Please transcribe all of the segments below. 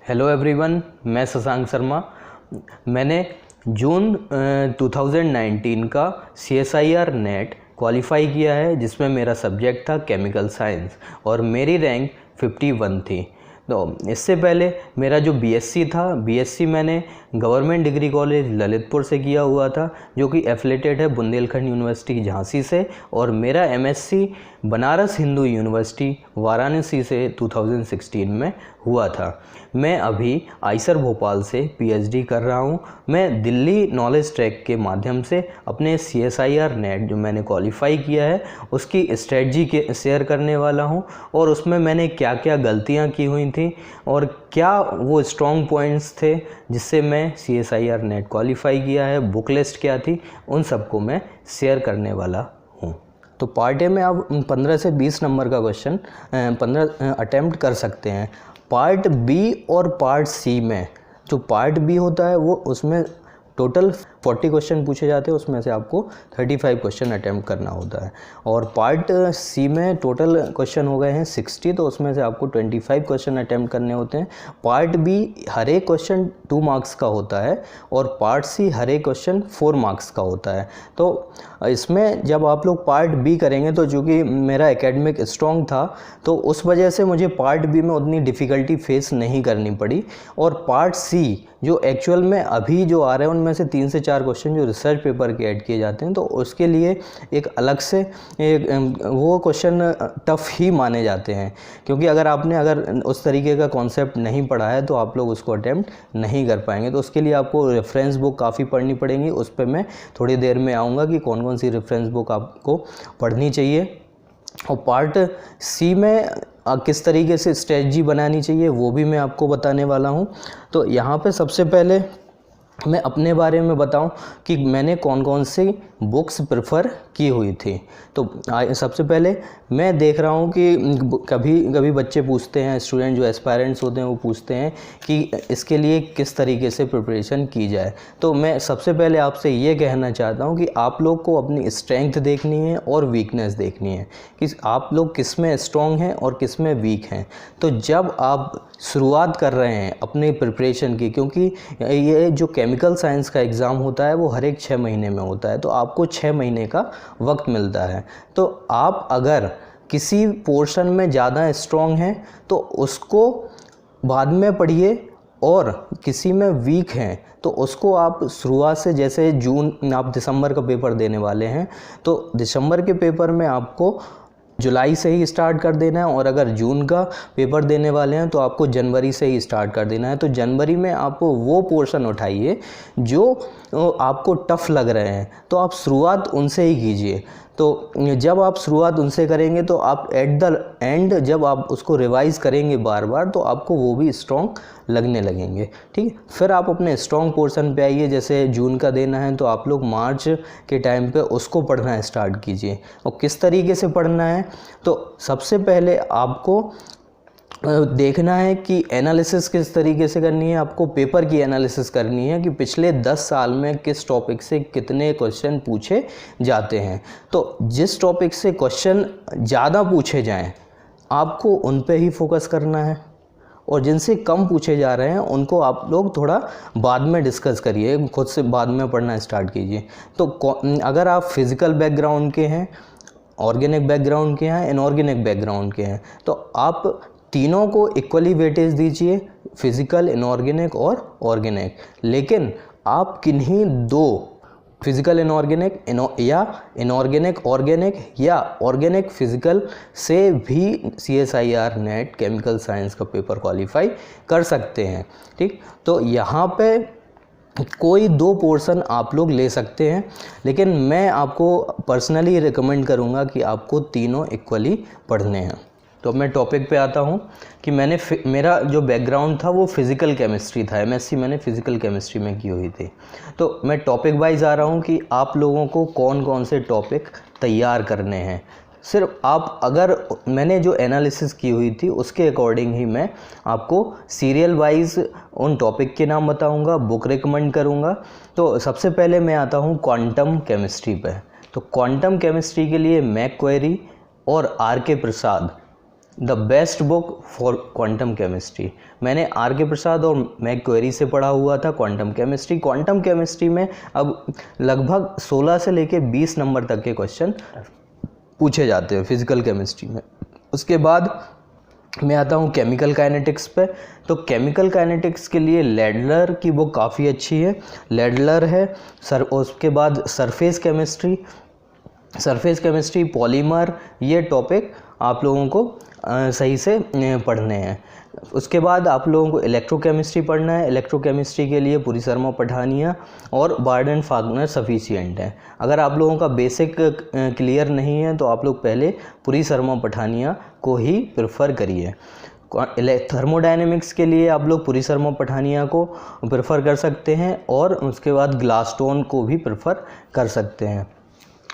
Hello everyone, मैं शशांक शर्मा। मैंने जून 2019 का CSIR नेट क्वालिफाई किया है, जिसमें मेरा सब्जेक्ट था केमिकल साइंस और मेरी रैंक 51 थी। तो इससे पहले मेरा जो BSc था, BSc मैंने गवर्नमेंट डिग्री कॉलेज ललितपुर से किया हुआ था, जो कि एफिलेटेड है बुंदेलखंड यूनिवर्सिटी झांसी से, और मेरा MSc बनारस हिंदू यूनिवर्सिटी वाराणसी से 2016 में हुआ था। मैं अभी आइसर भोपाल से PhD कर रहा हूँ। मैं दिल्ली नॉलेज ट्रैक के माध्यम से अपने CSIR नेट जो मैंने क्वालिफाई किया है उसकी स्ट्रेटजी के शेयर करने वाला हूँ, और उसमें मैंने क्या क्या गलतियाँ की हुई थी और क्या वो स्ट्रॉन्ग पॉइंट्स थे जिससे मैं CSIR नेट क्वालिफाई किया है, बुक लिस्ट क्या थी, उन सबको मैं शेयर करने वाला हूँ। तो पार्ट ए में आप 15 से 20 नंबर का क्वेश्चन 15 अटैम्प्ट कर सकते हैं। पार्ट बी और पार्ट सी में जो पार्ट बी होता है वो उसमें टोटल 40 क्वेश्चन पूछे जाते हैं, उसमें से आपको 35 क्वेश्चन अटैम्प्ट करना होता है। और पार्ट सी में टोटल क्वेश्चन हो गए हैं 60, तो उसमें से आपको 25 क्वेश्चन अटैम्प्ट करने होते हैं। पार्ट बी हर एक क्वेश्चन 2 मार्क्स का होता है और पार्ट सी हर एक क्वेश्चन 4 मार्क्स का होता है। तो इसमें जब आप लोग पार्ट बी करेंगे, तो चूँकि मेरा एकेडमिक स्ट्रॉन्ग था तो उस वजह से मुझे पार्ट बी में उतनी डिफ़िकल्टी फेस नहीं करनी पड़ी। और पार्ट सी जो एक्चुअल में अभी जो आ रहे हैं उनमें से 3 से 4 क्वेश्चन जो रिसर्च पेपर के ऐड किए जाते हैं, तो उसके लिए एक अलग से वो क्वेश्चन टफ़ ही माने जाते हैं, क्योंकि अगर उस तरीके का कॉन्सेप्ट नहीं पढ़ा है तो आप लोग उसको अटैम्प्ट नहीं कर पाएंगे। तो उसके लिए आपको रेफरेंस बुक काफ़ी पढ़नी पड़ेंगी। उस पर मैं थोड़ी देर में आऊँगा कि कौन कौन सी रेफरेंस बुक आपको पढ़नी चाहिए। और पार्ट सी में किस तरीके से स्ट्रेटजी बनानी चाहिए वो भी मैं आपको बताने वाला हूँ। तो यहाँ पे सबसे पहले मैं अपने बारे में बताऊं कि मैंने कौन कौन सी बुक्स प्रेफर की हुई थी। तो सबसे पहले मैं देख रहा हूं कि कभी कभी बच्चे पूछते हैं, स्टूडेंट जो एस्पायरेंट्स होते हैं वो पूछते हैं कि इसके लिए किस तरीके से प्रिपरेशन की जाए। तो मैं सबसे पहले आपसे ये कहना चाहता हूं कि आप लोग को अपनी स्ट्रेंथ देखनी है और वीकनेस देखनी है कि आप लोग किस में स्ट्रॉन्ग हैं और किस में वीक हैं। तो जब आप शुरुआत कर रहे हैं अपने प्रिपरेशन की, क्योंकि ये जो केमिकल साइंस का एग्ज़ाम होता है वो हर एक 6 महीने में होता है, तो आपको 6 महीने का वक्त मिलता है। तो आप अगर किसी पोर्शन में ज़्यादा स्ट्रॉन्ग हैं तो उसको बाद में पढ़िए, और किसी में वीक हैं तो उसको आप शुरुआत से, जैसे जून आप दिसंबर का पेपर देने वाले हैं तो दिसंबर के पेपर में आपको जुलाई से ही स्टार्ट कर देना है, और अगर जून का पेपर देने वाले हैं तो आपको जनवरी से ही स्टार्ट कर देना है। तो जनवरी में आप वो पोर्शन उठाइए जो आपको टफ़ लग रहे हैं, तो आप शुरुआत उनसे ही कीजिए। तो जब आप शुरुआत उनसे करेंगे तो आप एट द एंड जब आप उसको रिवाइज़ करेंगे बार बार तो आपको वो भी स्ट्रॉन्ग लगने लगेंगे। ठीक है, फिर आप अपने स्ट्रॉन्ग पोर्शन पे आइए। जैसे जून का देना है तो आप लोग मार्च के टाइम पे उसको पढ़ना स्टार्ट कीजिए। और किस तरीके से पढ़ना है, तो सबसे पहले आपको देखना है कि एनालिसिस किस तरीके से करनी है। आपको पेपर की एनालिसिस करनी है कि पिछले 10 साल में किस टॉपिक से कितने क्वेश्चन पूछे जाते हैं। तो जिस टॉपिक से क्वेश्चन ज़्यादा पूछे जाएं आपको उन पे ही फोकस करना है, और जिनसे कम पूछे जा रहे हैं उनको आप लोग थोड़ा बाद में डिस्कस करिए, खुद से बाद में पढ़ना स्टार्ट कीजिए। तो अगर आप फिज़िकल बैकग्राउंड के हैं, ऑर्गेनिक बैकग्राउंड के हैं, इनऑर्गेनिक बैकग्राउंड के हैं, तो आप तीनों को इक्वली वेटेज दीजिए, फिज़िकल, इनऑर्गेनिक और ऑर्गेनिक। लेकिन आप किन्हीं दो, फिज़िकल इनऑर्गेनिक या इनऑर्गेनिक ऑर्गेनिक या ऑर्गेनिक फिज़िकल से भी CSIR नेट केमिकल साइंस का पेपर क्वालिफाई कर सकते हैं। ठीक, तो यहाँ पे कोई 2 पोर्शन आप लोग ले सकते हैं, लेकिन मैं आपको पर्सनली रिकमेंड करूँगा कि आपको तीनों इक्वली पढ़ने हैं। तो मैं टॉपिक पे आता हूँ कि मेरा जो बैकग्राउंड था वो फिज़िकल केमिस्ट्री था। MSc मैंने फ़िज़िकल केमिस्ट्री में की हुई थी। तो मैं टॉपिक वाइज आ रहा हूँ कि आप लोगों को कौन कौन से टॉपिक तैयार करने हैं। सिर्फ आप, अगर मैंने जो एनालिसिस की हुई थी उसके अकॉर्डिंग ही मैं आपको सीरियल वाइज उन टॉपिक के नाम बताऊँगा, बुक रिकमेंड करूँगा। तो सबसे पहले मैं आता हूँ क्वांटम केमिस्ट्री पे। तो क्वांटम केमिस्ट्री के लिए मैकक्वेरी और RK Prasad the best book for quantum chemistry. मैंने आर के प्रसाद और मैक क्वेरी से पढ़ा हुआ था क्वांटम केमिस्ट्री। क्वांटम केमिस्ट्री में अब लगभग 16 से लेके 20 नंबर तक के क्वेश्चन पूछे जाते हैं फिजिकल केमिस्ट्री में। उसके बाद मैं आता हूँ केमिकल काइनेटिक्स पे। तो केमिकल काइनेटिक्स के लिए लैडलर की बुक काफ़ी अच्छी है, लैडलर है सर। उसके बाद सरफेस केमिस्ट्री, पॉलीमर, ये टॉपिक आप लोगों को सही से पढ़ने हैं। उसके बाद आप लोगों को इलेक्ट्रोकेमिस्ट्री पढ़ना है। इलेक्ट्रोकेमिस्ट्री के लिए पुरी शर्मा पठानिया और बार्डन फागनर सफिशिएंट है। अगर आप लोगों का बेसिक क्लियर नहीं है तो आप लोग पहले पुरी शर्मा पठानिया को ही प्रेफर करिए। थर्मोडायनेमिक्स के लिए आप लोग पुरी शर्मा पठानिया को प्रेफर कर सकते हैं और उसके बाद ग्लासस्टोन को भी प्रेफर कर सकते हैं।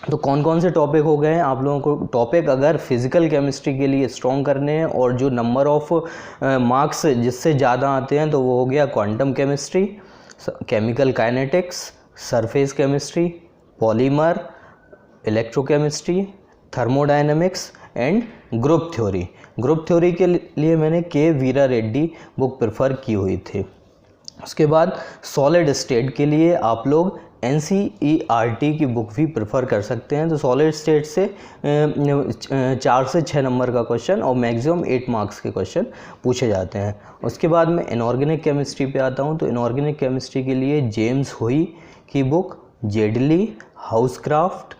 तो कौन कौन से टॉपिक हो गए हैं आप लोगों को? टॉपिक अगर फिज़िकल केमिस्ट्री के लिए स्ट्रॉन्ग करने हैं और जो नंबर ऑफ मार्क्स जिससे ज़्यादा आते हैं तो वो हो गया quantum chemistry, chemical kinetics, surface chemistry, polymer, electrochemistry, thermodynamics and group theory. Group theory के लिए मैंने के वीरा रेड्डी बुक प्रेफर की हुई थी। उसके बाद सॉलिड स्टेट के लिए आप लोग NCERT की बुक भी प्रेफर कर सकते हैं। तो सॉलिड स्टेट से 4 से 6 नंबर का क्वेश्चन और मैक्सिमम 8 मार्क्स के क्वेश्चन पूछे जाते हैं। उसके बाद मैं इनऑर्गेनिक केमिस्ट्री पे आता हूँ। तो इनऑर्गेनिक केमिस्ट्री के लिए जेम्स हुई की बुक, जेडली, हाउसक्राफ्ट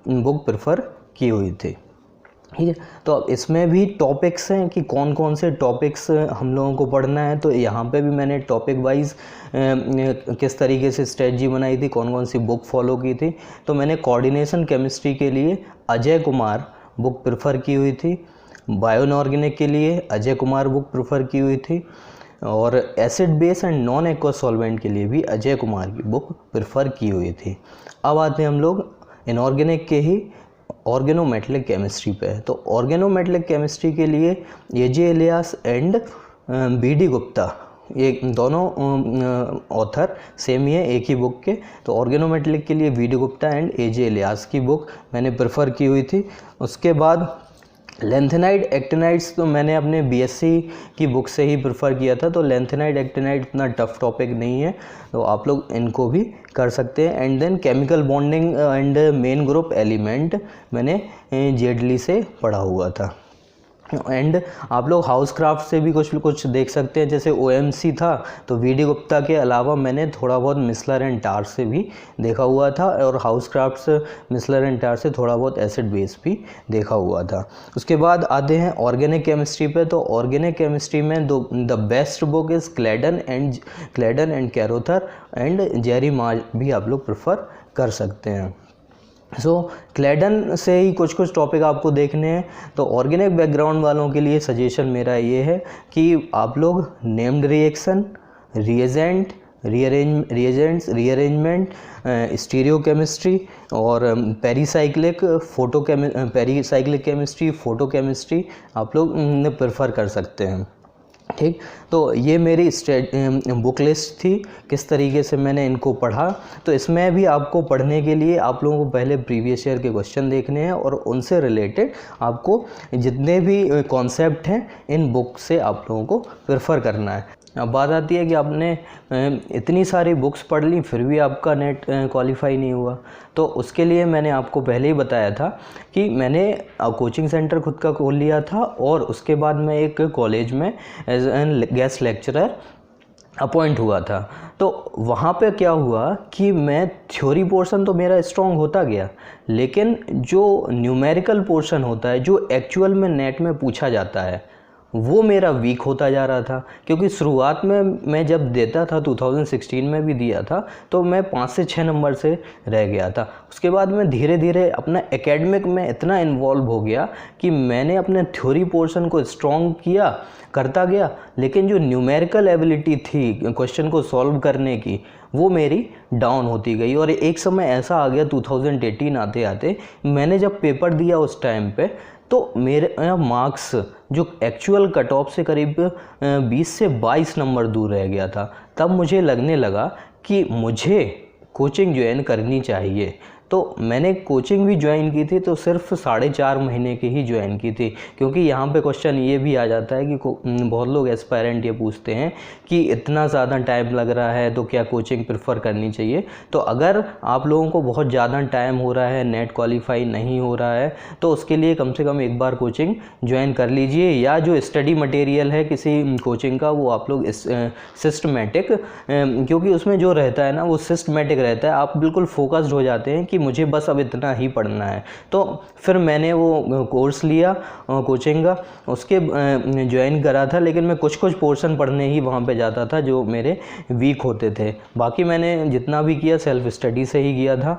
बुक प्रेफर की हुई थी। ठीक है, तो अब इसमें भी टॉपिक्स हैं कि कौन कौन से टॉपिक्स हम लोगों को पढ़ना है। तो यहाँ पे भी मैंने टॉपिक वाइज किस तरीके से स्ट्रेटजी बनाई थी, कौन कौन सी बुक फॉलो की थी। तो मैंने कोऑर्डिनेशन केमिस्ट्री के लिए अजय कुमार बुक प्रेफर की हुई थी, बायो इनऑर्गेनिक के लिए अजय कुमार बुक प्रेफर की हुई थी और acid base and non aqua solvent के लिए भी अजय कुमार की बुक प्रेफर की हुई थी। अब आते हैं हम लोग इनऑर्गेनिक के ही ऑर्गेनोमेटेलिक केमिस्ट्री पे। तो ऑर्गेनोमेटेलिक केमिस्ट्री के लिए AJ Ilyas and BD Gupta, ये दोनों ऑथर सेम ही है एक ही बुक के। तो ऑर्गेनोमेटेलिक के लिए BD Gupta and AJ Ilyas की बुक मैंने प्रेफर की हुई थी। उसके बाद लेंथेनाइड एक्टिनाइड्स तो मैंने अपने BSc की बुक से ही प्रेफर किया था। तो लेंथेनाइड एक्टिनाइड इतना टफ टॉपिक नहीं है, तो आप लोग इनको भी कर सकते हैं। And then chemical bonding and main group element मैंने जेडली से पढ़ा हुआ था। एंड आप लोग हाउस क्राफ्ट से भी कुछ देख सकते हैं, जैसे OMC था तो BD गुप्ता के अलावा मैंने थोड़ा बहुत मिसलर एंड टार से भी देखा हुआ था और हाउस क्राफ्ट से मिसलर एंड टार से थोड़ा बहुत एसिड बेस भी देखा हुआ था। उसके बाद आते हैं ऑर्गेनिक केमिस्ट्री पे। तो ऑर्गेनिक केमिस्ट्री में the best book is Clayden and Carruthers and Jerry March भी आप लोग प्रेफर कर सकते हैं। सो क्लेडन से ही कुछ टॉपिक आपको देखने हैं। तो ऑर्गेनिक बैकग्राउंड वालों के लिए सजेशन मेरा ये है कि आप लोग named reaction, reagent, rearrangement, stereochemistry और पेरीसाइक्लिक केमिस्ट्री, फोटोकेमिस्ट्री आप लोग प्रेफर कर सकते हैं। ठीक, तो ये मेरी बुक लिस्ट थी, किस तरीके से मैंने इनको पढ़ा। तो इसमें भी आपको पढ़ने के लिए आप लोगों को पहले प्रीवियस ईयर के क्वेश्चन देखने हैं और उनसे रिलेटेड आपको जितने भी कॉन्सेप्ट हैं इन बुक से आप लोगों को प्रेफर करना है। अब बात आती है कि आपने इतनी सारी बुक्स पढ़ ली फिर भी आपका नेट क्वालिफाई नहीं हुआ। तो उसके लिए मैंने आपको पहले ही बताया था कि मैंने कोचिंग सेंटर खुद का खोल लिया था और उसके बाद मैं एक कॉलेज में as an guest lecturer appoint हुआ था। तो वहाँ पे क्या हुआ कि मैं थ्योरी पोर्शन तो मेरा स्ट्रॉन्ग होता गया, लेकिन जो न्यूमेरिकल पोर्शन होता है जो एक्चुअल में नेट में पूछा जाता है वो मेरा वीक होता जा रहा था। क्योंकि शुरुआत में मैं जब देता था 2016 में भी दिया था तो मैं 5 से 6 नंबर से रह गया था। उसके बाद मैं धीरे धीरे अपना एकेडमिक में इतना इन्वॉल्व हो गया कि मैंने अपने थ्योरी पोर्शन को स्ट्रॉन्ग करता गया, लेकिन जो न्यूमेरिकल एबिलिटी थी क्वेश्चन को सॉल्व करने की वो मेरी डाउन होती गई। और एक समय ऐसा आ गया 2018 आते आते मैंने जब पेपर दिया उस टाइम पे तो मेरे मार्क्स जो एक्चुअल कट ऑफ से करीब 20 से 22 नंबर दूर रह गया था। तब मुझे लगने लगा कि मुझे कोचिंग ज्वाइन करनी चाहिए। तो मैंने कोचिंग भी ज्वाइन की थी तो सिर्फ 4.5 महीने की ही ज्वाइन की थी, क्योंकि यहाँ पे क्वेश्चन ये भी आ जाता है कि बहुत लोग एस्पायरेंट ये पूछते हैं कि इतना ज़्यादा टाइम लग रहा है तो क्या कोचिंग प्रेफर करनी चाहिए। तो अगर आप लोगों को बहुत ज़्यादा टाइम हो रहा है, नेट क्वालिफाई नहीं हो रहा है, तो उसके लिए कम से कम एक बार कोचिंग ज्वाइन कर लीजिए, या जो स्टडी मटेरियल है किसी कोचिंग का वो आप लोग सिस्टमेटिक, क्योंकि उसमें जो रहता है ना वो सिस्टमेटिक रहता है, आप बिल्कुल फोकस्ड हो जाते हैं कि मुझे बस अब इतना ही पढ़ना है। तो फिर मैंने वो कोर्स लिया कोचिंग का, उसके ज्वाइन करा था, लेकिन मैं कुछ पोर्शन पढ़ने ही वहाँ पे जाता था जो मेरे वीक होते थे। बाकी मैंने जितना भी किया सेल्फ स्टडी से ही किया था,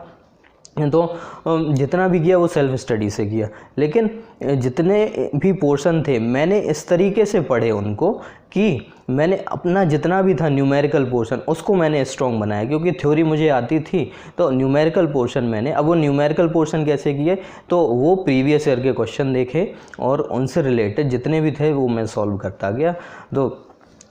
तो जितना भी किया वो सेल्फ स्टडी से किया। लेकिन जितने भी पोर्शन थे मैंने इस तरीके से पढ़े उनको कि मैंने अपना जितना भी था न्यूमेरिकल पोर्शन उसको मैंने स्ट्रॉन्ग बनाया, क्योंकि थ्योरी मुझे आती थी। तो न्यूमेरिकल पोर्शन मैंने, अब वो न्यूमेरिकल पोर्शन कैसे किए, तो वो प्रीवियस ईयर के क्वेश्चन देखे और उनसे रिलेटेड जितने भी थे वो मैं सॉल्व करता गया। तो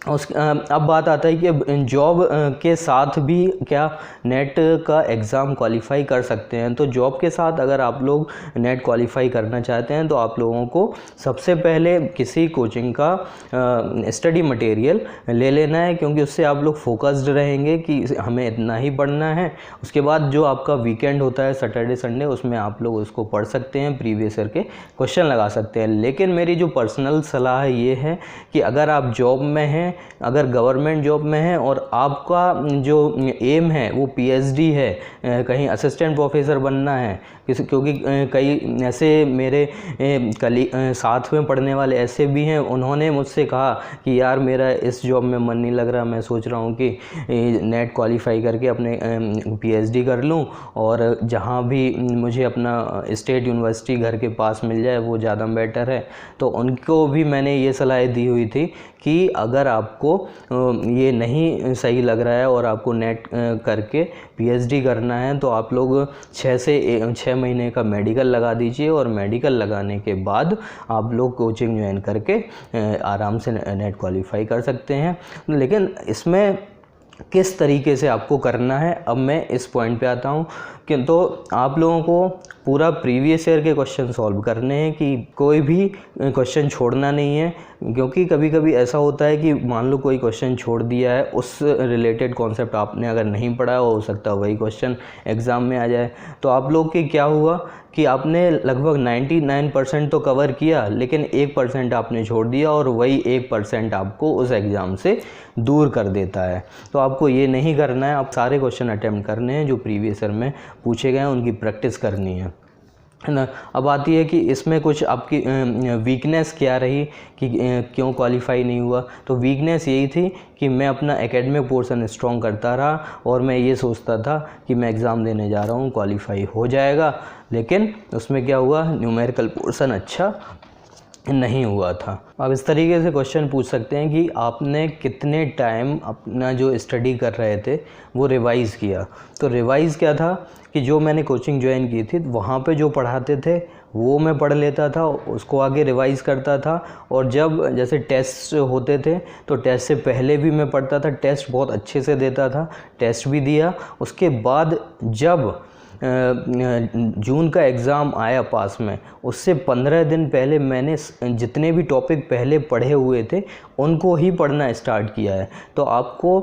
अब बात आता है कि जॉब के साथ भी क्या नेट का एग्ज़ाम क्वालिफाई कर सकते हैं। तो जॉब के साथ अगर आप लोग नेट क्वालिफाई करना चाहते हैं तो आप लोगों को सबसे पहले किसी कोचिंग का स्टडी मटेरियल ले लेना है, क्योंकि उससे आप लोग फोकस्ड रहेंगे कि हमें इतना ही पढ़ना है। उसके बाद जो आपका वीकेंड होता है सैटरडे संडे, उसमें आप लोग उसको पढ़ सकते हैं, प्रीवियस ईयर के क्वेश्चन लगा सकते हैं। लेकिन मेरी जो पर्सनल सलाह ये है कि अगर आप जॉब में हैं, अगर गवर्नमेंट जॉब में है और आपका जो एम है वो पीएचडी है, कहीं असिस्टेंट प्रोफेसर बनना है, क्योंकि कई ऐसे मेरे साथ में पढ़ने वाले ऐसे भी हैं, उन्होंने मुझसे कहा कि यार मेरा इस जॉब में मन नहीं लग रहा, मैं सोच रहा हूँ कि नेट क्वालिफाई करके अपने पीएचडी कर लूँ और जहाँ भी मुझे अपना स्टेट यूनिवर्सिटी घर के पास मिल जाए वो ज़्यादा बेटर है। तो उनको भी मैंने ये सलाह दी हुई थी कि अगर आपको ये नहीं सही लग रहा है और आपको नेट करके पीएचडी करना है तो आप लोग 6 महीने का मेडिकल लगा दीजिए, और मेडिकल लगाने के बाद आप लोग कोचिंग ज्वाइन करके आराम से नेट क्वालिफाई कर सकते हैं। लेकिन इसमें किस तरीके से आपको करना है, अब मैं इस पॉइंट पे आता हूँ कि तो आप लोगों को पूरा प्रीवियस ईयर के क्वेश्चन सॉल्व करने हैं, कि कोई भी क्वेश्चन छोड़ना नहीं है। क्योंकि कभी कभी ऐसा होता है कि मान लो कोई क्वेश्चन छोड़ दिया है, उस रिलेटेड कॉन्सेप्ट आपने अगर नहीं पढ़ा हो सकता है वही क्वेश्चन एग्ज़ाम में आ जाए। तो आप लोग के क्या हुआ कि आपने लगभग 99% तो कवर किया, लेकिन 1% आपने छोड़ दिया, और वही 1% आपको उस एग्ज़ाम से दूर कर देता है। तो आपको ये नहीं करना है, आप सारे क्वेश्चन अटैम्प्ट करने हैं जो प्रीवियस ईयर में पूछे गए हैं, उनकी प्रैक्टिस करनी है ना। अब आती है कि इसमें कुछ आपकी वीकनेस क्या रही कि क्यों क्वालिफाई नहीं हुआ। तो वीकनेस यही थी कि मैं अपना एकेडमिक पोर्शन स्ट्रॉन्ग करता रहा और मैं ये सोचता था कि मैं एग्ज़ाम देने जा रहा हूँ, क्वालिफाई हो जाएगा, लेकिन उसमें क्या हुआ, न्यूमेरिकल पोर्शन अच्छा नहीं हुआ था। अब इस तरीके से क्वेश्चन पूछ सकते हैं कि आपने कितने टाइम अपना जो स्टडी कर रहे थे वो रिवाइज़ किया। तो रिवाइज़ क्या था कि जो मैंने कोचिंग ज्वाइन की थी वहाँ पे जो पढ़ाते थे वो मैं पढ़ लेता था, उसको आगे रिवाइज़ करता था, और जब जैसे टेस्ट होते थे तो टेस्ट से पहले भी मैं पढ़ता था, टेस्ट बहुत अच्छे से देता था, टेस्ट भी दिया। उसके बाद जब जून का एग्ज़ाम आया पास में, उससे 15 दिन पहले मैंने जितने भी टॉपिक पहले पढ़े हुए थे उनको ही पढ़ना स्टार्ट किया है। तो आपको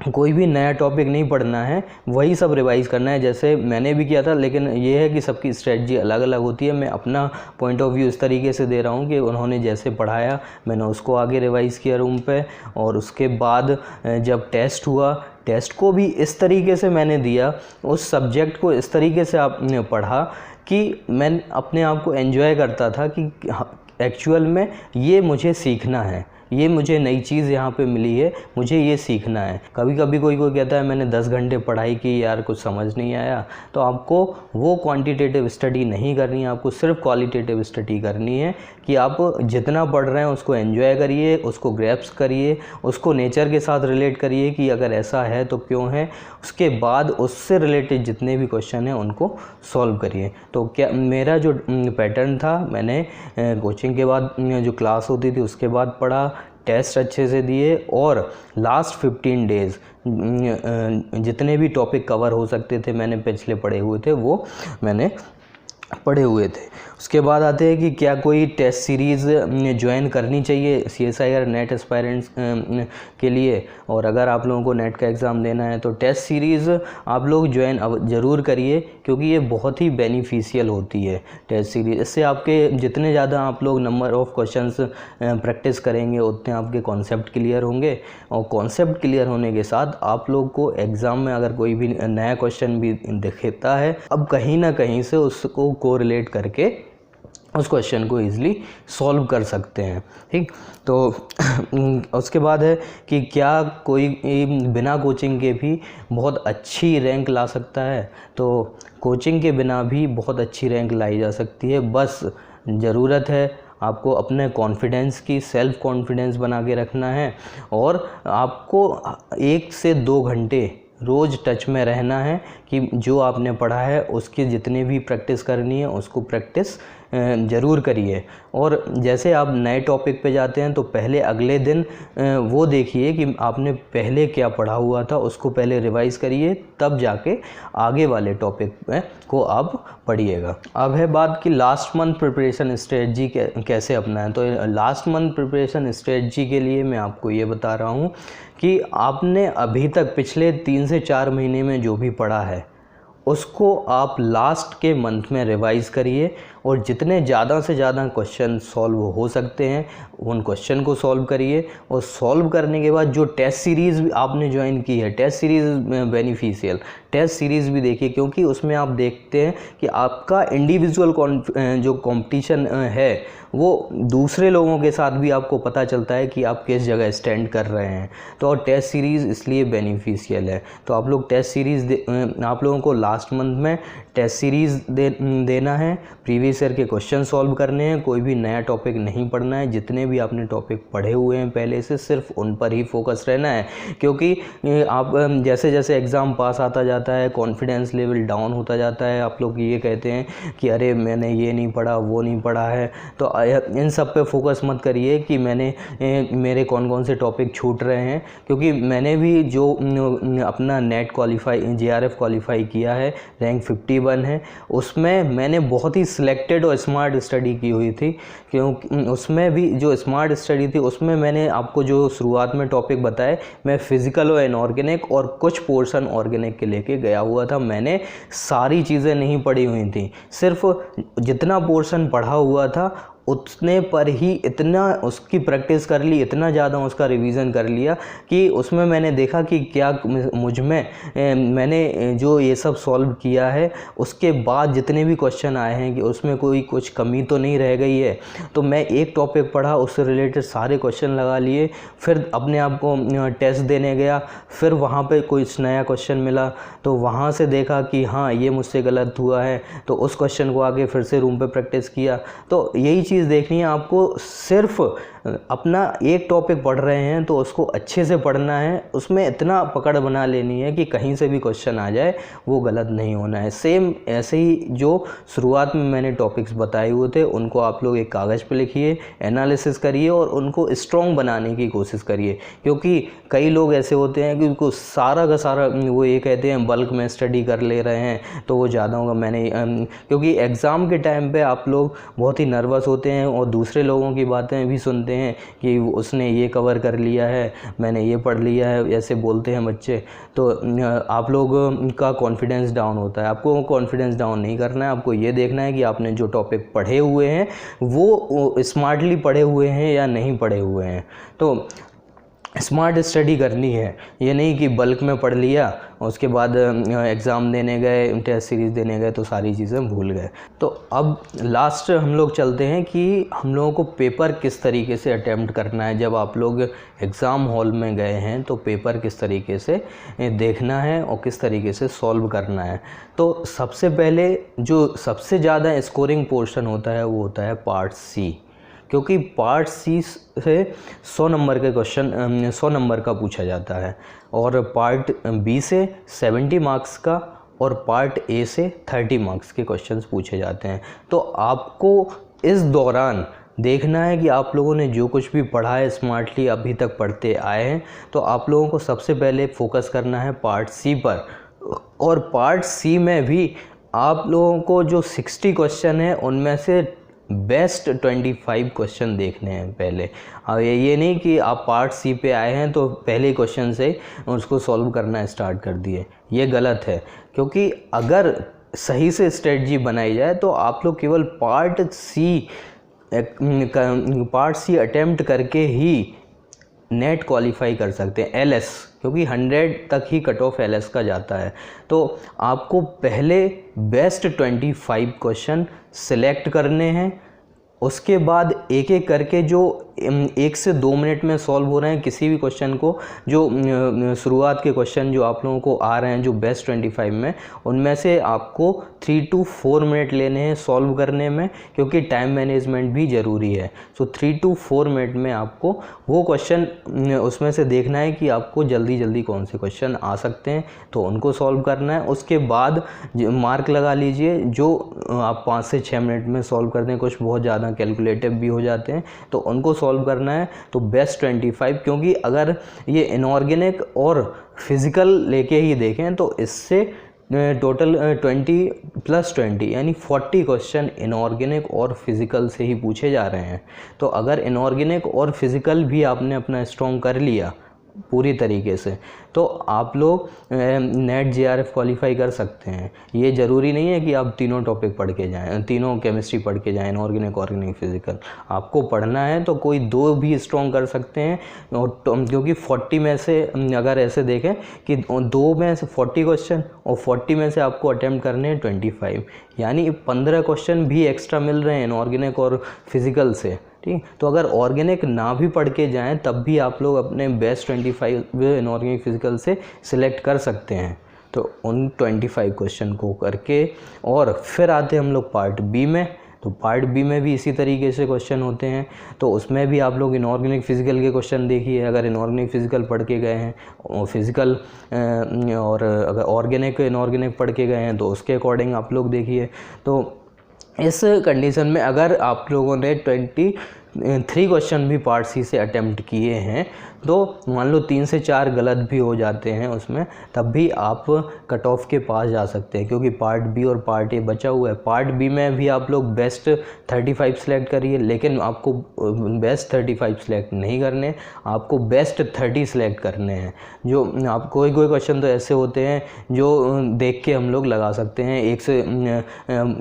कोई भी नया टॉपिक नहीं पढ़ना है, वही सब रिवाइज़ करना है जैसे मैंने भी किया था। लेकिन ये है कि सबकी स्ट्रेटजी अलग अलग होती है। मैं अपना पॉइंट ऑफ व्यू इस तरीके से दे रहा हूँ कि उन्होंने जैसे पढ़ाया मैंने उसको आगे रिवाइज़ किया रूम पे, और उसके बाद जब टेस्ट हुआ टेस्ट को भी इस तरीके से मैंने दिया, उस सब्जेक्ट को इस तरीके से आपने पढ़ा कि मैं अपने आप को एंजॉय करता था कि एक्चुअल में ये मुझे सीखना है, ये मुझे नई चीज़ यहाँ पे मिली है, मुझे ये सीखना है। कभी कभी कोई कहता है मैंने 10 घंटे पढ़ाई की यार कुछ समझ नहीं आया, तो आपको वो क्वांटिटेटिव स्टडी नहीं करनी है, आपको सिर्फ क्वालिटेटिव स्टडी करनी है कि आप जितना पढ़ रहे हैं उसको एंजॉय करिए, उसको ग्रैप्स करिए, उसको नेचर के साथ रिलेट करिए कि अगर ऐसा है तो क्यों है। उसके बाद उससे रिलेटेड जितने भी क्वेश्चन हैं उनको सॉल्व करिए। तो क्या मेरा जो पैटर्न था, मैंने कोचिंग के बाद जो क्लास होती थी उसके बाद पढ़ा, टेस्ट अच्छे से दिए और लास्ट 15 डेज़ जितने भी टॉपिक कवर हो सकते थे मैंने पिछले पढ़े हुए थे वो मैंने पढ़े हुए थे। उसके बाद आते हैं कि क्या कोई टेस्ट सीरीज़ ज्वाइन करनी चाहिए CSIR नेट एस्पायरेंट्स के लिए, और अगर आप लोगों को नेट का एग्ज़ाम देना है तो टेस्ट सीरीज़ आप लोग ज्वाइन ज़रूर करिए, क्योंकि ये बहुत ही बेनिफिशियल होती है टेस्ट सीरीज़। इससे आपके जितने ज़्यादा आप लोग नंबर ऑफ़ क्वेश्चंस प्रैक्टिस करेंगे उतने आपके कॉन्सेप्ट क्लियर होंगे, और कॉन्सेप्ट क्लियर होने के साथ आप लोग को एग्ज़ाम में अगर कोई भी नया क्वेश्चन भी दिखता है, अब कहीं ना कहीं से उसको कोरिलेट करके उस क्वेश्चन को ईज़िली सॉल्व कर सकते हैं। ठीक, तो उसके बाद है कि क्या कोई बिना कोचिंग के भी बहुत अच्छी रैंक ला सकता है। तो कोचिंग के बिना भी बहुत अच्छी रैंक लाई जा सकती है, बस ज़रूरत है आपको अपने कॉन्फिडेंस की, सेल्फ़ कॉन्फिडेंस बना के रखना है, और आपको 1 से 2 घंटे रोज़ टच में रहना है कि जो आपने पढ़ा है उसकी जितनी भी प्रैक्टिस करनी है उसको प्रैक्टिस ज़रूर करिए। और जैसे आप नए टॉपिक पे जाते हैं तो पहले अगले दिन वो देखिए कि आपने पहले क्या पढ़ा हुआ था, उसको पहले रिवाइज़ करिए, तब जाके आगे वाले टॉपिक को आप पढ़िएगा। अब है बात कि लास्ट मंथ प्रिपरेशन स्ट्रेटजी कैसे अपनाएं। तो लास्ट मंथ प्रिपरेशन स्ट्रेटजी के लिए मैं आपको ये बता रहा हूँ कि आपने अभी तक पिछले 3 से 4 महीने में जो भी पढ़ा है उसको आप लास्ट के मंथ में रिवाइज़ करिए, और जितने ज़्यादा से ज़्यादा क्वेश्चन सॉल्व हो सकते हैं उन क्वेश्चन को सॉल्व करिए। और सॉल्व करने के बाद जो टेस्ट सीरीज़ आपने ज्वाइन की है, test series beneficial test series भी देखिए, क्योंकि उसमें आप देखते हैं कि आपका इंडिविजुअल जो कंपटीशन है वो दूसरे लोगों के साथ भी आपको पता चलता है कि आप किस जगह स्टैंड कर रहे हैं। तो और टेस्ट सीरीज़ इसलिए बेनिफिशियल है। तो आप लोग टेस्ट सीरीज़ आप लोगों को लास्ट मंथ में टेस्ट सीरीज़ देना है, प्रीवियस ईयर के क्वेश्चन सॉल्व करने हैं, कोई भी नया टॉपिक नहीं पढ़ना है। जितने भी आपने टॉपिक पढ़े हुए हैं पहले से सिर्फ उन पर ही फोकस रहना है, क्योंकि आप जैसे जैसे एग्ज़ाम पास आता जाता है कॉन्फिडेंस लेवल डाउन होता जाता है। आप लोग ये कहते हैं कि अरे मैंने ये नहीं पढ़ा, वो नहीं पढ़ा है, तो इन सब पे फोकस मत करिए कि मेरे कौन कौन से टॉपिक छूट रहे हैं। क्योंकि मैंने भी जो अपना नेट क्वालिफाई JRF क्वालिफाई किया है, रैंक 51 है, उसमें मैंने बहुत ही सिलेक्टेड और स्मार्ट स्टडी की हुई थी। क्योंकि उसमें भी जो स्मार्ट स्टडी थी उसमें मैंने आपको जो शुरुआत में टॉपिक बताए, मैं फिज़िकल और इनऑर्गेनिक और कुछ पोर्शन ऑर्गेनिक के लेके गया हुआ था। मैंने सारी चीज़ें नहीं पढ़ी हुई थी, सिर्फ जितना पोर्शन पढ़ा हुआ था उतने पर ही इतना उसकी प्रैक्टिस कर ली, इतना ज़्यादा उसका रिवीजन कर लिया कि उसमें मैंने देखा कि क्या मुझ में मैंने जो ये सब सॉल्व किया है उसके बाद जितने भी क्वेश्चन आए हैं कि उसमें कोई कुछ कमी तो नहीं रह गई है। तो मैं एक टॉपिक पढ़ा, उससे रिलेटेड सारे क्वेश्चन लगा लिए, फिर अपने आप को टेस्ट देने गया, फिर वहाँ पे कुछ नया क्वेश्चन मिला तो वहाँ से देखा कि हाँ ये मुझसे गलत हुआ है, तो उस क्वेश्चन को आगे फिर से रूम पे प्रैक्टिस किया। तो यही चीज़ देखनी है आपको, सिर्फ अपना एक टॉपिक पढ़ रहे हैं तो उसको अच्छे से पढ़ना है, उसमें इतना पकड़ बना लेनी है कि कहीं से भी क्वेश्चन आ जाए वो गलत नहीं होना है। सेम ऐसे ही जो शुरुआत में मैंने टॉपिक्स बताए हुए थे उनको आप लोग एक कागज़ पे लिखिए, एनालिसिस करिए और उनको स्ट्रॉन्ग बनाने की कोशिश करिए। क्योंकि कई लोग ऐसे होते हैं कि उनको सारा का सारा वो ये कहते हैं बल्क में स्टडी कर ले रहे हैं तो वो ज़्यादा होगा। क्योंकि एग्ज़ाम के टाइम पे आप लोग बहुत ही नर्वस होते हैं और दूसरे लोगों की बातें भी सुनते हैं कि उसने ये कवर कर लिया है, मैंने ये पढ़ लिया है, ऐसे बोलते हैं बच्चे। तो आप लोगों का कॉन्फिडेंस डाउन होता है। आपको कॉन्फिडेंस डाउन नहीं करना है, आपको ये देखना है कि आपने जो टॉपिक पढ़े हुए हैं वो स्मार्टली पढ़े हुए हैं या नहीं पढ़े हुए हैं। तो स्मार्ट स्टडी करनी है, ये नहीं कि बल्क में पढ़ लिया और उसके बाद एग्ज़ाम देने गए, टेस्ट सीरीज़ देने गए तो सारी चीज़ें भूल गए। तो अब लास्ट हम लोग चलते हैं कि हम लोगों को पेपर किस तरीके से अटेम्प्ट करना है। जब आप लोग एग्ज़ाम हॉल में गए हैं तो पेपर किस तरीके से देखना है और किस तरीके से सॉल्व करना है। तो सबसे पहले जो सबसे ज़्यादा स्कोरिंग पोर्शन होता है वो होता है पार्ट सी, क्योंकि पार्ट सी से 100 नंबर के क्वेश्चन 100 नंबर का पूछा जाता है, और पार्ट बी से 70 मार्क्स का और पार्ट ए से 30 मार्क्स के क्वेश्चंस पूछे जाते हैं। तो आपको इस दौरान देखना है कि आप लोगों ने जो कुछ भी पढ़ा है स्मार्टली अभी तक पढ़ते आए हैं, तो आप लोगों को सबसे पहले फोकस करना है पार्ट सी पर। और पार्ट सी में भी आप लोगों को जो 60 क्वेश्चन है उनमें से बेस्ट 25 क्वेश्चन देखने हैं पहले। ये नहीं कि आप पार्ट सी पे आए हैं तो पहले क्वेश्चन से उसको सॉल्व करना स्टार्ट कर दिए, ये गलत है। क्योंकि अगर सही से स्ट्रेटजी बनाई जाए तो आप लोग केवल पार्ट सी अटेम्प्ट करके ही नेट क्वालिफाई कर सकते हैं, एलएस, क्योंकि 100 तक ही कट ऑफ एलएस का जाता है। तो आपको पहले बेस्ट 25 क्वेश्चन सिलेक्ट करने हैं, उसके बाद एक एक करके जो 1 से 2 मिनट में सॉल्व हो रहे हैं किसी भी क्वेश्चन को, जो शुरुआत के क्वेश्चन जो आप लोगों को आ रहे हैं जो बेस्ट 25 में, उनमें से आपको 3 to 4 मिनट लेने हैं सॉल्व करने में, क्योंकि टाइम मैनेजमेंट भी ज़रूरी है। सो 3 to 4 मिनट में आपको वो क्वेश्चन उसमें से देखना है कि आपको जल्दी जल्दी कौन से क्वेश्चन आ सकते हैं, तो उनको सॉल्व करना है। उसके बाद मार्क लगा लीजिए जो आप 5 से 6 मिनट में सॉल्व करते हैं, कुछ बहुत ज़्यादा कैलकुलेटिव भी हो जाते हैं, तो उनको सॉल्व करना है। तो बेस्ट 25, क्योंकि अगर ये इनऑर्गेनिक और फिज़िकल लेके ही देखें तो इससे टोटल 20 + 20 यानी 40 क्वेश्चन इनऑर्गेनिक और फिज़िकल से ही पूछे जा रहे हैं। तो अगर इनऑर्गेनिक और फिज़िकल भी आपने अपना स्ट्रॉन्ग कर लिया पूरी तरीके से, तो आप लोग नेट जेआरएफ क्वालिफाई कर सकते हैं। ये ज़रूरी नहीं है कि आप तीनों टॉपिक पढ़ के जाएं, तीनों केमिस्ट्री पढ़ के जाएं, ऑर्गेनिक, फिज़िकल। आपको पढ़ना है तो कोई 2 भी स्ट्रॉन्ग कर सकते हैं। और क्योंकि 40 में से अगर ऐसे देखें कि 2 में से 40 क्वेश्चन और 40 में से आपको अटैम्प्ट करने हैं 25, यानी 15 क्वेश्चन भी एक्स्ट्रा मिल रहे हैं इनऑर्गेनिक और फिज़िकल से। ठीक, तो अगर ऑर्गेनिक ना भी पढ़ के जाएं तब भी आप लोग अपने बेस्ट 25 इनऑर्गेनिक फिज़िकल से सिलेक्ट कर सकते हैं। तो उन 25 क्वेश्चन को करके और फिर आते हैं हम लोग पार्ट बी में। तो पार्ट बी में भी इसी तरीके से क्वेश्चन होते हैं। तो उसमें भी आप लोग इनऑर्गेनिक फिज़िकल के क्वेश्चन देखिए। अगर इनऑर्गेनिक फिज़िकल पढ़ के गए हैं और फिज़िकल और अगर ऑर्गेनिक इनऑर्गेनिक पढ़ के गए हैं तो उसके अकॉर्डिंग आप लोग देखिए। तो इस कंडीशन में अगर आप लोगों ने 23 क्वेश्चन भी पार्ट सी से अटेम्प्ट किए हैं, तो मान लो 3 से 4 गलत भी हो जाते हैं उसमें, तब भी आप कट ऑफ के पास जा सकते हैं, क्योंकि पार्ट बी और पार्ट ए बचा हुआ है। पार्ट बी में भी आप लोग बेस्ट 35 सेलेक्ट करिए, लेकिन आपको बेस्ट 35 सेलेक्ट नहीं करने, आपको बेस्ट 30 सेलेक्ट करने हैं। जो आप कोई क्वेश्चन तो ऐसे होते हैं जो देख के हम लोग लगा सकते हैं, 1 से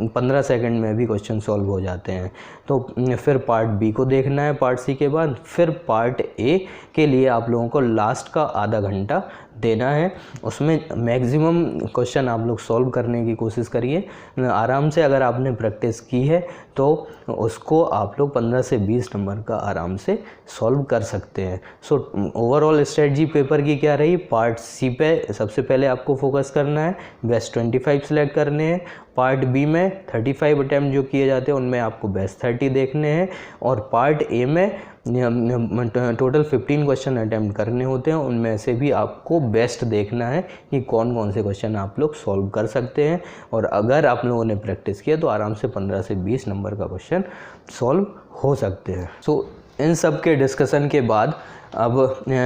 15 सेकंड में भी क्वेश्चन सॉल्व हो जाते हैं। तो फिर पार्ट बी को देखना है पार्ट सी के बाद। फिर पार्ट ए के लिए आप लोगों को लास्ट का आधा घंटा देना है। उसमें मैक्सिमम क्वेश्चन आप लोग सॉल्व करने की कोशिश करिए आराम से। अगर आपने प्रैक्टिस की है तो उसको आप लोग 15 से 20 नंबर का आराम से सॉल्व कर सकते हैं। सो ओवरऑल स्ट्रेटजी पेपर की क्या रही? पार्ट सी पे सबसे पहले आपको फोकस करना है, बेस्ट 25 सेलेक्ट करने हैं। पार्ट बी में 35 अटैम्प्ट जो किए जाते हैं उनमें आपको बेस्ट 30 देखने हैं। और पार्ट ए में टोटल 15 क्वेश्चन अटैम्प्ट करने होते हैं, उनमें से भी आपको बेस्ट देखना है कि कौन कौन से क्वेश्चन आप लोग सॉल्व कर सकते हैं। और अगर आप लोगों ने प्रैक्टिस किया तो आराम से 15 से 20 नंबर का क्वेश्चन सॉल्व हो सकते हैं। सो इन सब के डिस्कशन के बाद अब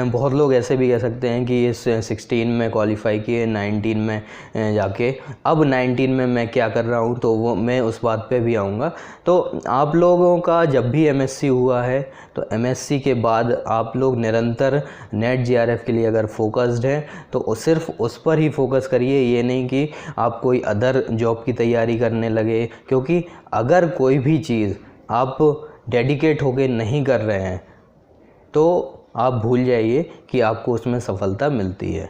बहुत लोग ऐसे भी कह सकते हैं कि इस 16 में क्वालिफाई किए, 19 में जाके अब 19 में मैं क्या कर रहा हूँ, तो वो मैं उस बात पे भी आऊँगा। तो आप लोगों का जब भी एमएससी हुआ है तो एमएससी के बाद आप लोग निरंतर नेट जेआरएफ के लिए अगर फोकस्ड हैं तो सिर्फ उस पर ही फोकस करिए। ये नहीं कि आप कोई अदर जॉब की तैयारी करने लगे, क्योंकि अगर कोई भी चीज़ आप डेडिकेट होके नहीं कर रहे हैं तो आप भूल जाइए कि आपको उसमें सफलता मिलती है,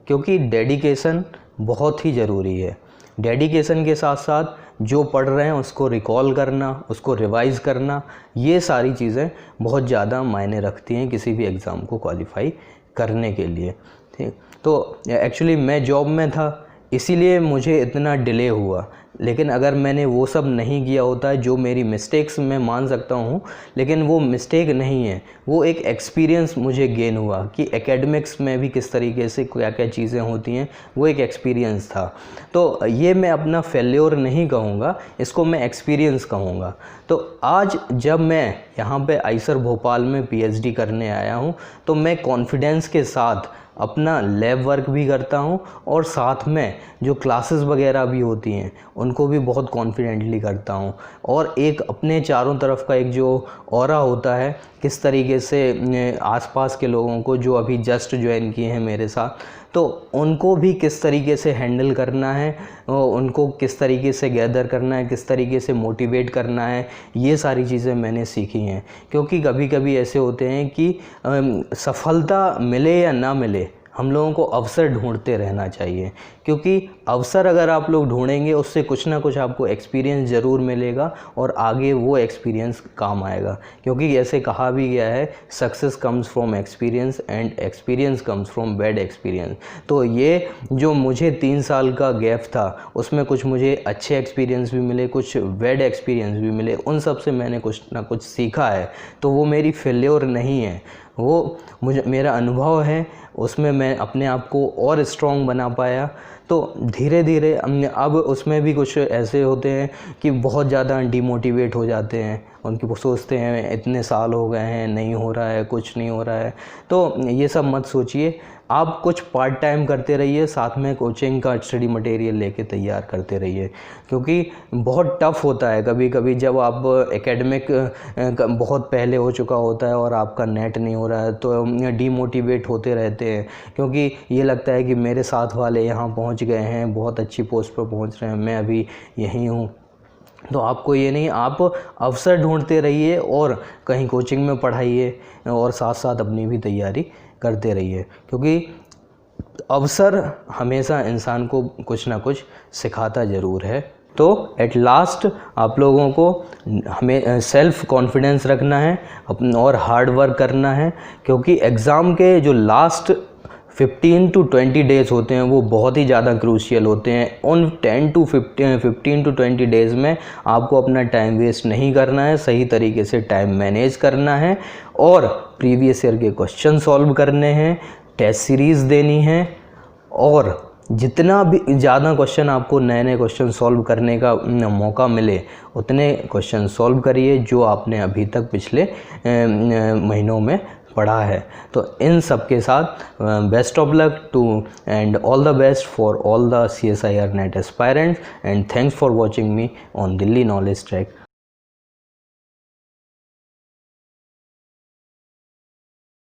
क्योंकि डेडिकेशन बहुत ही ज़रूरी है। डेडिकेशन के साथ साथ जो पढ़ रहे हैं उसको रिकॉल करना, उसको रिवाइज़ करना, ये सारी चीज़ें बहुत ज़्यादा मायने रखती हैं किसी भी एग्ज़ाम को क्वालिफाई करने के लिए। ठीक, तो एक्चुअली मैं जॉब में था इसीलिए मुझे इतना डिले हुआ। लेकिन अगर मैंने वो सब नहीं किया होता, जो मेरी मिस्टेक्स मैं मान सकता हूँ, लेकिन वो मिस्टेक नहीं है, वो एक एक्सपीरियंस मुझे गेन हुआ कि एकेडमिक्स में भी किस तरीके से क्या क्या चीज़ें होती हैं, वो एक एक्सपीरियंस था। तो ये मैं अपना फेल्योर नहीं कहूँगा, इसको मैं एक्सपीरियंस कहूँगा। तो आज जब मैं यहाँ पे आइसर भोपाल में पीएचडी करने आया हूँ, तो मैं कॉन्फिडेंस के साथ अपना लैब वर्क भी करता हूँ और साथ में जो क्लासेस वगैरह भी होती हैं उनको भी बहुत कॉन्फिडेंटली करता हूँ। और एक अपने चारों तरफ का एक जो ऑरा होता है, किस तरीके से आसपास के लोगों को जो अभी जस्ट ज्वाइन किए हैं मेरे साथ, तो उनको भी किस तरीके से हैंडल करना है, उनको किस तरीके से गैदर करना है, किस तरीके से मोटिवेट करना है, ये सारी चीज़ें मैंने सीखी हैं। क्योंकि कभी कभी ऐसे होते हैं कि सफलता मिले या ना मिले, हम लोगों को अवसर ढूंढते रहना चाहिए, क्योंकि अवसर अगर आप लोग ढूंढेंगे उससे कुछ ना कुछ आपको एक्सपीरियंस ज़रूर मिलेगा और आगे वो एक्सपीरियंस काम आएगा। क्योंकि ऐसे कहा भी गया है, success comes from experience and experience comes from bad experience. तो ये जो मुझे 3 साल का गैप था, उसमें कुछ मुझे अच्छे एक्सपीरियंस भी मिले, कुछ बैड एक्सपीरियंस भी मिले, उन सब से मैंने कुछ ना कुछ सीखा है। तो वो मेरी फेल्योर नहीं है, वो मेरा अनुभव है, उसमें मैं अपने आप को और स्ट्रॉन्ग बना पाया। तो धीरे धीरे अब उसमें भी कुछ ऐसे होते हैं कि बहुत ज़्यादा डिमोटिवेट हो जाते हैं, उनकी सोचते हैं इतने साल हो गए हैं, नहीं हो रहा है, कुछ नहीं हो रहा है। तो ये सब मत सोचिए, आप कुछ पार्ट टाइम करते रहिए, साथ में कोचिंग का स्टडी मटेरियल लेके तैयार करते रहिए। क्योंकि बहुत टफ़ होता है कभी कभी, जब आप एकेडमिक बहुत पहले हो चुका होता है और आपका नेट नहीं हो रहा है, तो डीमोटिवेट होते रहते हैं। क्योंकि ये लगता है कि मेरे साथ वाले यहाँ पहुँच गए हैं, बहुत अच्छी पोस्ट पर पहुँच रहे हैं, मैं अभी यहीं हूँ। तो आपको ये नहीं, आप अवसर ढूंढते रहिए और कहीं कोचिंग में पढ़ाइए और साथ साथ अपनी भी तैयारी करते रहिए। क्योंकि अवसर हमेशा इंसान को कुछ ना कुछ सिखाता ज़रूर है। तो एट लास्ट आप लोगों को हमें सेल्फ़ कॉन्फिडेंस रखना है और हार्ड वर्क करना है। क्योंकि एग्ज़ाम के जो लास्ट 15 to 20 डेज़ होते हैं वो बहुत ही ज़्यादा क्रूशियल होते हैं। उन 15 to 20 डेज़ में आपको अपना टाइम वेस्ट नहीं करना है, सही तरीके से टाइम मैनेज करना है और प्रीवियस ईयर के क्वेश्चन सॉल्व करने हैं, टेस्ट सीरीज़ देनी है और जितना भी ज़्यादा क्वेश्चन आपको नए नए क्वेश्चन सॉल्व करने का मौका मिले, उतने क्वेश्चन सॉल्व करिए जो आपने अभी तक पिछले महीनों में पढ़ा है। तो इन सब के साथ best of luck to and all the best for all the CSIR NET aspirants, and thanks for watching me on Delhi Knowledge Track.